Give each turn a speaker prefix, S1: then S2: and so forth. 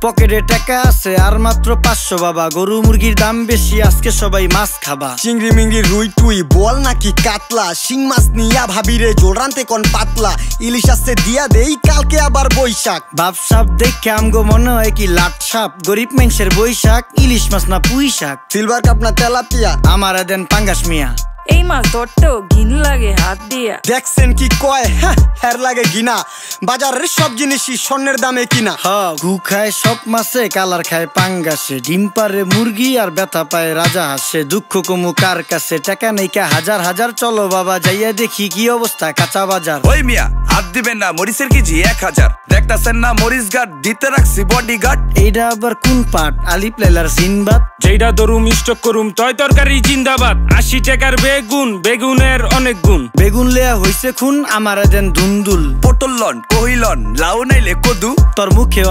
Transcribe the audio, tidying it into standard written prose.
S1: পকেটে টাকা আছে আর মাত্র 500 বাবা। গরু মুরগির দাম বেশি, আজকে সবাই মাছ খাবা।
S2: চিংড়ি মিংড়ি রুই টুই বল নাকি কাতলা, শিং মাছ নিয়া ভাবিরে জোল রানতে কোন পাতলা। ইলিশ আসছে দিয়া দেই কালকে আবার বৈশাখ।
S1: ভাবসাব দেখে আমগো মনে হয় কি লাট সাপ। গরিব মানুষের বৈশাখ, ইলিশ মাছ না পুঁই শাক।
S2: সিলভার কাপ না তেলাপিয়া,
S1: আমারে দেন পাঙ্গাস মিয়া।
S3: এই মাছ ধরতেও ঘিন লাগে হাত দিয়া।
S2: দেখছেন কি কয়, হের লাগে ঘিনা। বাজারের সব জিনিসই স্বর্ণের দামে কিনা।
S1: ঘু খায় সব মাছে, কালার খায় পাঙ্গাসে। ডিম পারে মুরগি আর ব্যথা পায় রাজা হাসে। দুঃখ কমু কার কাছে, টাকা নেই কা হাজার হাজার। চলো বাবা যাইয়া দেখি কি অবস্থা কাঁচা বাজার।
S4: ওই মিয়া হাত দিবেন না, মরিচের কেজি 1000। দেখতাছেন না মরিচ গার্ড দিতে রাখছি বডি গার্ড।
S1: এইটা আবার কোন পাট? আলিপ লাইলার সিনবাদ।
S5: যেইটা দরুম স্টক করুম তয় তরকারি জিন্দাবাদ। 80 টাকার বেগুন, বেগুনের অনেক গুণ।
S1: বেগুন লেয়া হইছে খুন, আমারে দেন দুন্দুল।
S4: পটল লন কহিলন লাউ নাইলে কদু।
S1: তোর মুখে